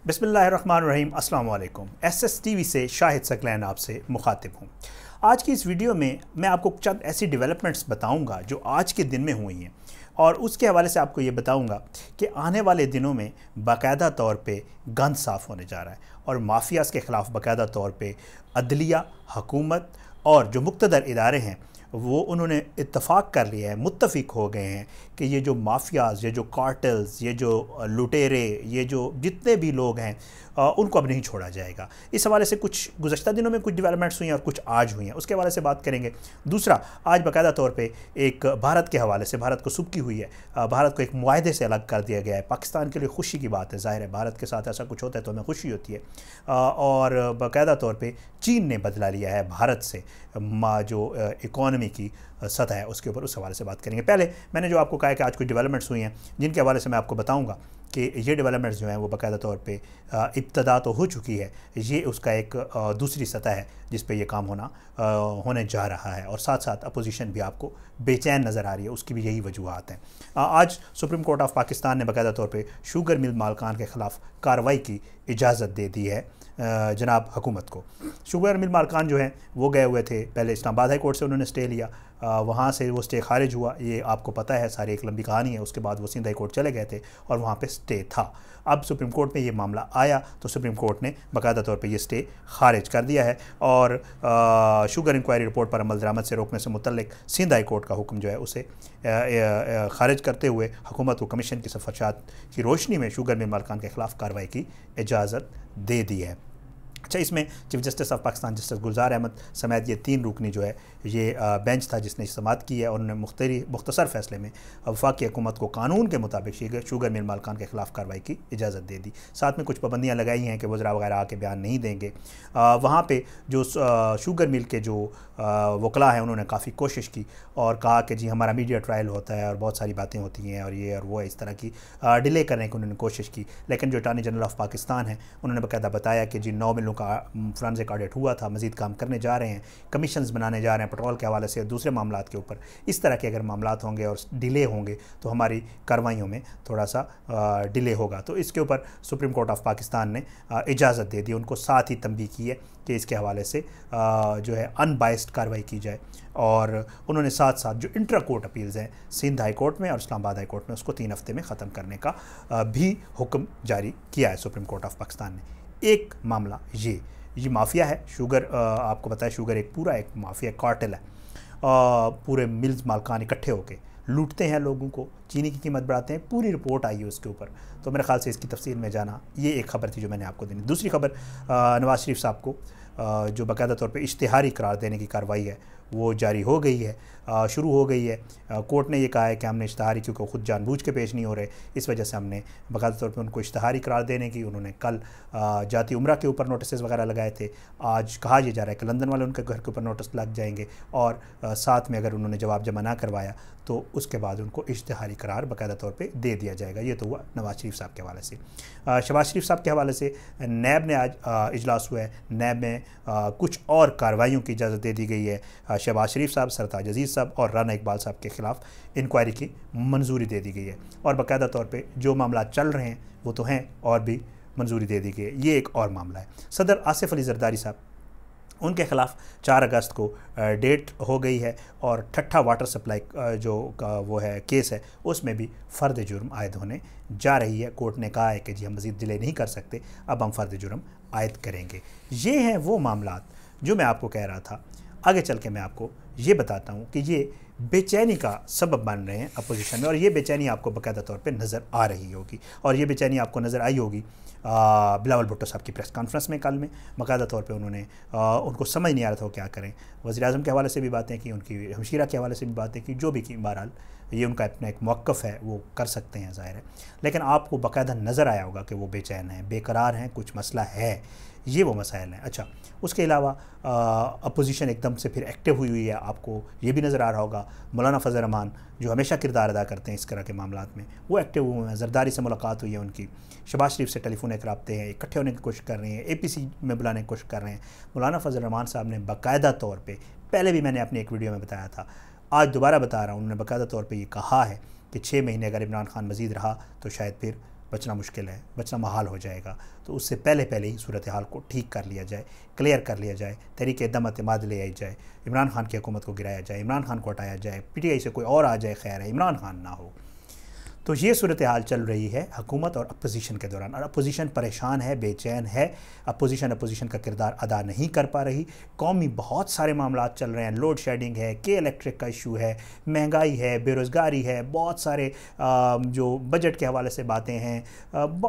बिस्मिल्लाहिर्रहमानिर्रहीम अस्सलाम वालेकुम। SSTV से शाहिद सकलैन आपसे मुखातिब हूँ। आज की इस वीडियो में मैं आपको चंद ऐसी डेवलपमेंट्स बताऊंगा जो आज के दिन में हुई हैं और उसके हवाले से आपको ये बताऊंगा कि आने वाले दिनों में बाकायदा तौर पे गन साफ़ होने जा रहा है और माफियाज़ के ख़िलाफ़ बाकायदा तौर पे अदलिया, हुकूमत और जो मुक़्तदर इदारे हैं वो उन्होंने इत्तफ़ाक़ कर लिया है, मुत्तफ़िक हो गए हैं कि ये जो माफियाज़, ये जो कार्टल्स, ये जो लुटेरे, ये जो जितने भी लोग हैं उनको अब नहीं छोड़ा जाएगा। इस हवाले से कुछ गुज़श्ता दिनों में कुछ डेवलपमेंट्स हुई हैं और कुछ आज हुई हैं, उसके हवाले से बात करेंगे। दूसरा, आज बाकायदा तौर पे एक भारत के हवाले से भारत को सुबकी हुई है, भारत को एक मुआहदे से अलग कर दिया गया है। पाकिस्तान के लिए खुशी की बात है, ज़ाहिर है भारत के साथ ऐसा कुछ होता है तो हमें खुशी होती है। और बाकायदा तौर पर चीन ने बदला लिया है भारत से जो इकॉनमी की सतह है उसके ऊपर, उस हवाले से बात करेंगे। पहले मैंने जो आपको कहा है कि आज कुछ डेवलपमेंट्स हुई हैं जिनके हवाले से मैं आपको बताऊंगा कि ये डेवलपमेंट्स जो हैं वो बाकायदा तौर पे इब्तदा तो हो चुकी है, ये उसका एक दूसरी सतह है जिस पे ये काम होने जा रहा है और साथ साथ अपोजिशन भी आपको बेचैन नज़र आ रही है, उसकी भी यही वजूहत हैं। आज सुप्रीम कोर्ट ऑफ पाकिस्तान ने बाकायदा तौर पे शुगर मिल मालकान के ख़िलाफ़ कार्रवाई की इजाज़त दे दी है जनाब हुकूमत को। शुगर मिल मालकान जो हैं वो गए हुए थे, पहले इस्लामाबाद हाई कोर्ट से उन्होंने स्टे लिया, वहाँ से वो स्टे खारिज हुआ, ये आपको पता है, सारी एक लंबी कहानी है। उसके बाद वो सिंध हाई कोर्ट चले गए थे और वहाँ पे स्टे था। अब सुप्रीम कोर्ट में ये मामला आया तो सुप्रीम कोर्ट ने बाकायदा तौर पे ये स्टे खारिज कर दिया है और शुगर इंक्वायरी रिपोर्ट पर अमल दरामद से रोकने से मुतल्लिक सिंध हाई कोर्ट का हुक्म जो है उसे खारिज करते हुए हुकूमत को कमीशन की सिफारिशात की रोशनी में शुगर मिल मालकान के ख़िलाफ़ कार्रवाई की इजाज़त दे दी है। अच्छा, इसमें chief justice of Pakistan justice Gulzar Ahmed समेत ये 3 रुकनी जो है ये बेंच था जिसने समाअत की है और उन्होंने मुख्तसर फ़ैसले में वफाकी हुकूमत को कानून के मुताबिक शुगर मिल मालकान के ख़िलाफ़ कार्रवाई की इजाज़त दे दी। साथ में कुछ पाबंदियाँ लगाई हैं कि वज़रा वगैरह आके बयान नहीं देंगे। वहाँ पे जो शुगर मिल के जो वकला हैं उन्होंने काफ़ी कोशिश की और कहा कि जी हमारा मीडिया ट्रायल होता है और बहुत सारी बातें होती हैं और ये और वो, इस तरह की डिले करने की उन्होंने कोशिश की। लेकिन जो अटॉर्नी जनरल ऑफ पाकिस्तान है उन्होंने बाकायदा बताया कि जी 9 मिलों का फोरेंसिक ऑडिट हुआ था, मज़ीद काम करने जा रहे हैं, कमीशंस बनाने जा रहे हैं पेट्रोल के हवाले से, दूसरे मामलात के ऊपर। इस तरह के अगर मामलात होंगे और डिले होंगे तो हमारी कार्रवाइयों में थोड़ा सा डिले होगा। तो इसके ऊपर सुप्रीम कोर्ट ऑफ पाकिस्तान ने इजाज़त दे दी, उनको साथ ही तंबीह की है कि इसके हवाले से जो है अनबाइस्ड कार्रवाई की जाए। और उन्होंने साथ साथ जो इंट्रा कोर्ट अपील्स हैं सिंध हाई कोर्ट में और इस्लामाबाद हाई कोर्ट में उसको 3 हफ्ते में ख़त्म करने का भी हुक्म जारी किया है सुप्रीम कोर्ट ऑफ पाकिस्तान ने। एक मामला ये माफिया है शुगर, आपको पता है शुगर एक माफिया कार्टेल है, पूरे मिल्स मालकान इकट्ठे होकर लूटते हैं लोगों को, चीनी की कीमत बढ़ाते हैं, पूरी रिपोर्ट आई है उसके ऊपर। तो मेरे ख्याल से इसकी तफसील में जाना, ये एक ख़बर थी जो मैंने आपको देनी। दूसरी खबर, नवाज़ शरीफ साहब को जो बाकायदा तौर पे इश्तिहारी करार देने की कार्रवाई है वो जारी हो गई है, शुरू हो गई है। कोर्ट ने ये कहा है कि हमने इश्तिहारी, क्योंकि ख़ुद जानबूझ के पेश नहीं हो रहे, इस वजह से हमने बाकायदा तौर पे उनको इश्तिहारी करार देने की, उन्होंने कल जाती उम्रा के ऊपर नोटिस वगैरह लगाए थे। आज कहा यह जा रहा है कि लंदन वाले उनके घर के ऊपर नोटिस लग जाएंगे और साथ में अगर उन्होंने जवाब जमा ना करवाया तो उसके बाद उनको इश्तिहारी करार बाकायदा तौर पे दे दिया जाएगा। ये तो हुआ नवाज़ शरीफ साहब के हवाले से। शहबाज शरीफ साहब के हवाले से नैब ने आज इजलास हुआ है, नैब में कुछ और कार्रवाइयों की इजाज़त दे दी गई है। शहबाज शरीफ साहब, सरताज अजीज़ साहब और राना इकबाल साहब के ख़िलाफ़ इंक्वायरी की मंजूरी दे दी गई है और बाकायदा तौर पे जो मामला चल रहे हैं वो तो हैं और भी मंजूरी दे दी गई है। ये एक और मामला है। सदर आसिफ अली जरदारी साहब, उनके ख़िलाफ़ 4 अगस्त को डेट हो गई है और ठट्ठा वाटर सप्लाई जो वो है केस है उसमें भी फ़र्द जुर्म आयद होने जा रही है। कोर्ट ने कहा है कि जी हम मज़ीद डिले नहीं कर सकते, अब हम फ़र्द जुर्म आयद करेंगे। ये हैं वो मामलात जो मैं आपको कह रहा था। आगे चल के मैं आपको ये बताता हूँ कि ये बेचैनी का सबब बन रहे हैं अपोजिशन में और ये बेचैनी आपको बाकायदा तौर पे नज़र आ रही होगी और ये बेचैनी आपको नज़र आई होगी बिलावल भुट्टो साहब की प्रेस कॉन्फ्रेंस में कल में। बाकायदा तौर पे उन्होंने उनको समझ नहीं आ रहा था वो क्या करें। वज़ीर-ए-आज़म के हवाले से भी बातें की, उनकी हमशीरा के हवाले से भी बातें की, जो भी की, बहरहाल ये उनका अपना एक मौक़िफ़ है, वो कर सकते हैं ज़ाहिर है। लेकिन आपको बाकायदा नज़र आया होगा कि वो बेचैन हैं, बेकरार हैं, कुछ मसला है, ये वो मसाइल हैं। अच्छा, उसके अलावा अपोजिशन एकदम से फिर एक्टिव हुई है, आपको ये भी नज़र आ रहा होगा। मौलाना फजल रहमान जो हमेशा किरदार अदा करते हैं इस तरह के मामलात में, वो एक्टिव हुए हैं। जरदारी से मुलाकात हुई है उनकी, शहबाज शरीफ से टेलीफोनिक रब्ते हैं, इकट्ठे होने की कोशिश कर रहे हैं, APC में बुलाने की कोशिश कर रहे हैं। मौलाना फजल रहमान साहब ने बाकायदा तौर पर, पहले भी मैंने अपनी एक वीडियो में बताया था, आज दोबारा बता रहा हूँ, उन्होंने बाकायदा तौर पर ये कहा है कि 6 महीने अगर इमरान खान मज़ीद रहा तो शायद फिर बचना मुश्किल है, बचना महाल हो जाएगा। तो उससे पहले पहले ही सूरत हाल को ठीक कर लिया जाए, क्लियर कर लिया जाए, तरीके दम एतमाद ले आई जाए, इमरान खान की हुकूमत को गिराया जाए, इमरान खान को हटाया जाए, PTI से कोई और आ जाए, खैर है, इमरान खान ना हो। तो ये सूरत हाल चल रही है हुकूमत और अपोजिशन के दौरान, और अपोजिशन परेशान है, बेचैन है। अपोजिशन का किरदार अदा नहीं कर पा रही। कौमी बहुत सारे मामला चल रहे हैं, लोड शेडिंग है, के इलेक्ट्रिक का इशू है, महंगाई है, बेरोज़गारी है, बहुत सारे जो बजट के हवाले से बातें हैं,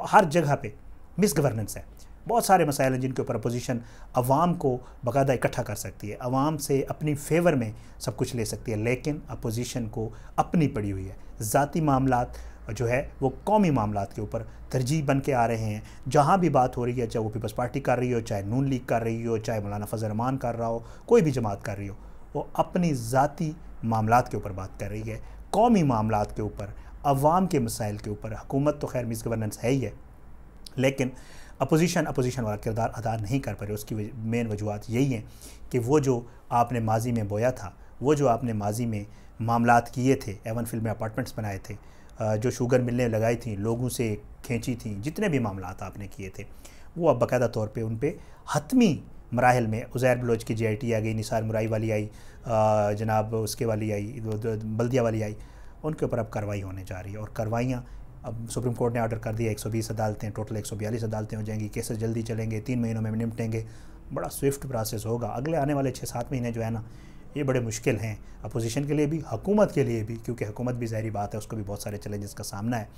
हर जगह पे मिस गवर्नेंस है। बहुत सारे मसाइल हैं जिनके ऊपर अपोजिशन अवाम को बाकायदा इकट्ठा कर सकती है, अवाम से अपनी फेवर में सब कुछ ले सकती है, लेकिन अपोजिशन को अपनी पड़ी हुई है। ज़ाती मामलात जो है वो कौमी मामलात के ऊपर तरजीह बन के आ रहे हैं। जहाँ भी बात हो रही है, चाहे वो पीपल्स पार्टी कर रही हो, चाहे नून लीग कर रही हो, चाहे मौलाना फजल रहमान कर रहा हो, कोई भी जमात कर रही हो, वो अपनी ज़ाती मामलात के ऊपर बात कर रही है। कौमी मामलात के ऊपर, अवाम के मसाइल के ऊपर हुकूमत तो खैर मिस गवर्नेंस है ही है, लेकिन अपोजिशन वाला किरदार अदा नहीं कर पा रही। उसकी मेन वजूहत यही है कि वो जो आपने माजी में बोया था, वो जो आपने माजी में मामलात किए थे, एवन फिल्म में अपार्टमेंट्स बनाए थे, जो शुगर मिलें लगाई थी, लोगों से खींची थी, जितने भी मामलात आपने किए थे, वो अब बाकायदा तौर पे उन पे हतमी मराहल में उज़ैर बलोच की JIT आ गई, निसार मुराई वाली आई, जनाब उसके वाली आई, बल्दिया वाली आई, उनके ऊपर अब कार्रवाई होने जा रही है। और कार्रवाइयाँ अब सुप्रीम कोर्ट ने ऑर्डर कर दिया, 120 अदालतें, टोटल 142 अदालतें हो जाएंगी, केसेस जल्दी चलेंगे, 3 महीनों में निपटेंगे, बड़ा स्विफ्ट प्रोसेस होगा। अगले आने वाले 6-7 महीने जो है ना, ये बड़े मुश्किल हैं अपोजिशन के लिए भी, हुकूमत के लिए भी, क्योंकि हुकूमत भी ज़ाहिरी बात है उसको भी बहुत सारे चैलेंजेस का सामना है।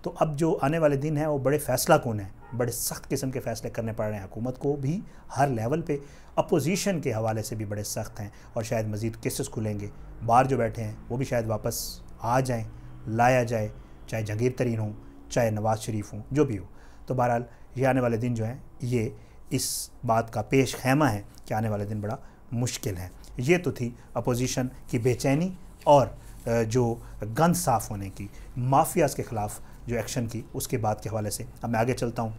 तो अब जो आने वाले दिन हैं वो बड़े फ़ैसला कौन है, बड़े सख्त किस्म के फ़ैसले करने पड़ रहे हैं हुकूमत को भी, हर लेवल पे। अपोजिशन के हवाले से भी बड़े सख्त हैं, और शायद मज़ीद केसेस खुलेंगे। बाहर जो बैठे हैं वो भी शायद वापस आ जाएँ, लाया जाए, चाहे जहांगीर तरीन हो, चाहे नवाज़ शरीफ हो, जो भी हो। तो बहरहाल ये आने वाले दिन जो हैं, ये इस बात का पेश खैमा है कि आने वाले दिन बड़ा मुश्किल है। ये तो थी अपोजिशन की बेचैनी और जो गंद साफ़ होने की, माफियाज़ के ख़िलाफ़ जो एक्शन की, उसके बाद के हवाले से। अब मैं आगे चलता हूँ।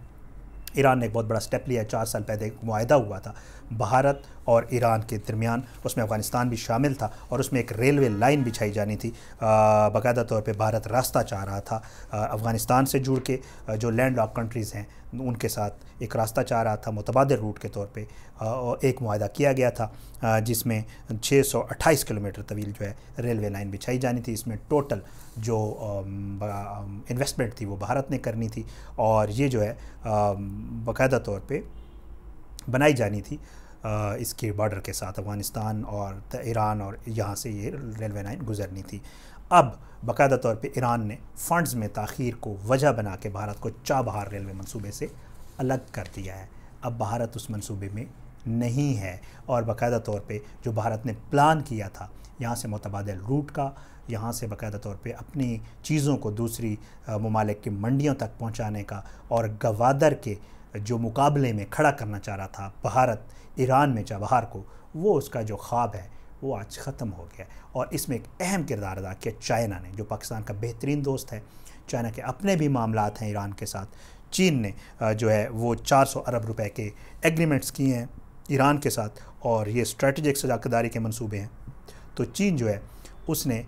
ईरान ने एक बहुत बड़ा स्टेप लिया है। 4 साल पहले एक मुआहदा हुआ था भारत और ईरान के दरमियान, उसमें अफ़गानिस्तान भी शामिल था, और उसमें एक रेलवे लाइन बिछाई जानी थी। बाकायदा तौर पे भारत रास्ता चाह रहा था अफ़गानिस्तान से जुड़ के, जो लैंड लॉक कंट्रीज़ हैं उनके साथ एक रास्ता चाह रहा था मुतबादिल रूट के तौर पे। और एक मुआहदा किया गया था जिसमें 628 किलोमीटर तवील जो है रेलवे लाइन बिछाई जानी थी। इसमें टोटल जो इन्वेस्टमेंट थी वो भारत ने करनी थी, और ये जो है बाकायदा तौर पे बनाई जानी थी इसके बॉर्डर के साथ, अफ़गानिस्तान और ईरान, और यहाँ से ये रेलवे लाइन गुजरनी थी। अब बाकायदा तौर पे ईरान ने फ़ंड्स में ताख़ीर को वजह बना के भारत को चाबहार रेलवे मंसूबे से अलग कर दिया है। अब भारत उस मंसूबे में नहीं है, और बाकायदा तौर पे जो भारत ने प्लान किया था यहाँ से मुतबादिल रूट का, यहाँ से बाकायदा तौर पे अपनी चीज़ों को दूसरी ममालिक की मंडियों तक पहुँचाने का, और गवादर के जो मुकाबले में खड़ा करना चाह रहा था भारत ईरान में चाबहार को, वो उसका जो ख्वाब है वो आज ख़त्म हो गया। और इसमें एक अहम किरदार अदा किया चाइना ने, जो पाकिस्तान का बेहतरीन दोस्त है। चाइना के अपने भी मामलात हैं ईरान के साथ। चीन ने जो है वो 400 अरब रुपए के एग्रीमेंट्स किए हैं ईरान के साथ, और ये स्ट्रेटजिक साझेदारी के मंसूबे हैं। तो चीन जो है उसने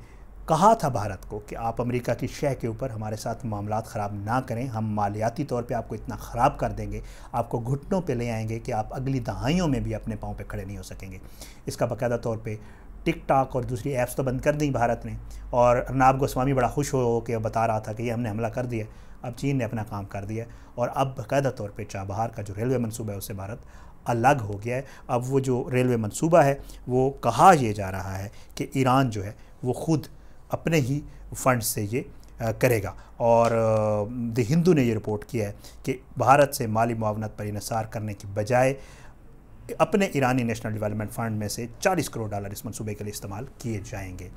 कहा था भारत को कि आप अमेरिका की शह के ऊपर हमारे साथ मामलात ख़राब ना करें, हम मालियाती तौर पे आपको इतना ख़राब कर देंगे, आपको घुटनों पे ले आएंगे कि आप अगली दहाइयों में भी अपने पाँव पे खड़े नहीं हो सकेंगे। इसका बाकायदा तौर पे टिकटॉक और दूसरी ऐप्स तो बंद कर दी भारत ने, और अर्नाब गोस्वामी बड़ा खुश हो के बता रहा था कि ये हमने हमला कर दिया। अब चीन ने अपना काम कर दिया, और अब बाकायदा तौर पर चाबहार का जो रेलवे मनसूबा है उससे भारत अलग हो गया है। अब वो जो रेलवे मनसूबा है वो कहा यह जा रहा है कि ईरान जो है वो ख़ुद अपने ही फंड से ये करेगा। और द हिंदू ने ये रिपोर्ट किया है कि भारत से माली मुआवनत पर इन्हिसार करने की बजाय अपने ईरानी नेशनल डेवलपमेंट फ़ंड में से $40 करोड़ इस मंसूबे के लिए इस्तेमाल किए जाएंगे।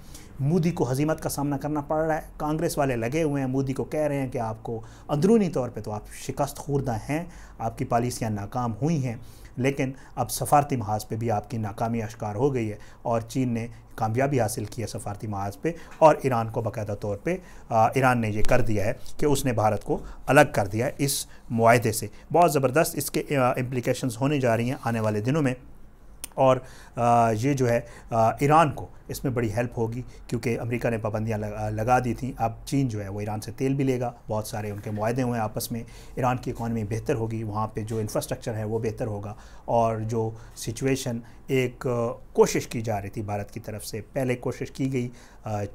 मोदी को हज़ीमत का सामना करना पड़ रहा है। कांग्रेस वाले लगे हुए हैं, मोदी को कह रहे हैं कि आपको अंदरूनी तौर पे तो आप शिकस्त खुर्दा हैं, आपकी पॉलिसियाँ नाकाम हुई हैं, लेकिन अब सफारती महाज पे भी आपकी नाकामी आश्कार हो गई है, और चीन ने कामयाबी हासिल की है सफारती महाज पे, और ईरान को बाकायदा तौर पे ईरान ने ये कर दिया है कि उसने भारत को अलग कर दिया है इस मुआहदे से। बहुत ज़बरदस्त इसके इम्प्लिकेशंस होने जा रही हैं आने वाले दिनों में। और ये जो है ईरान को इसमें बड़ी हेल्प होगी, क्योंकि अमेरिका ने पाबंदियां लगा दी थी। अब चीन जो है वो ईरान से तेल भी लेगा, बहुत सारे उनके मुआहदे हुए हैं आपस में। ईरान की इकॉनमी बेहतर होगी, वहाँ पे जो इंफ्रास्ट्रक्चर है वो बेहतर होगा। और जो सिचुएशन एक कोशिश की जा रही थी भारत की तरफ से, पहले कोशिश की गई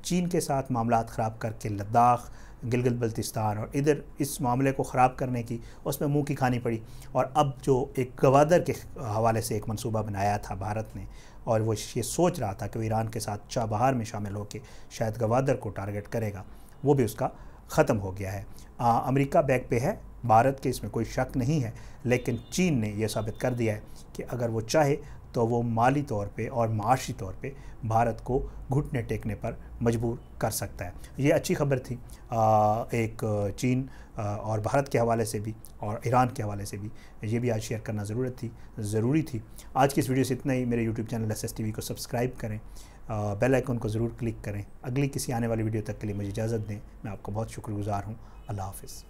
चीन के साथ मामलात ख़राब करके लद्दाख, गिलगित बल्तिस्तान और इधर इस मामले को ख़राब करने की, उसमें मुंह की खानी पड़ी। और अब जो एक गवादर के हवाले से एक मंसूबा बनाया था भारत ने, और वो ये सोच रहा था कि वो ईरान के साथ चाबहार में शामिल होकर शायद गवादर को टारगेट करेगा, वो भी उसका ख़त्म हो गया है। अमेरिका बैक पे है भारत के, इसमें कोई शक नहीं है, लेकिन चीन ने यह साबित कर दिया है कि अगर वो चाहे तो वो माली तौर पे और माशी तौर पे भारत को घुटने टेकने पर मजबूर कर सकता है। ये अच्छी खबर थी एक चीन और भारत के हवाले से भी और ईरान के हवाले से भी, ये भी आज शेयर करना ज़रूरी थी। आज की इस वीडियो से इतना ही। मेरे यूट्यूब चैनल SSTV को सब्सक्राइब करें, बेल आइकन को ज़रूर क्लिक करें। अगली किसी आने वाली वीडियो तक के लिए मुझे इजाज़त दें। मैं आपका बहुत शुक्रगुज़ार हूँ। अल्लाह हाफ़िज़।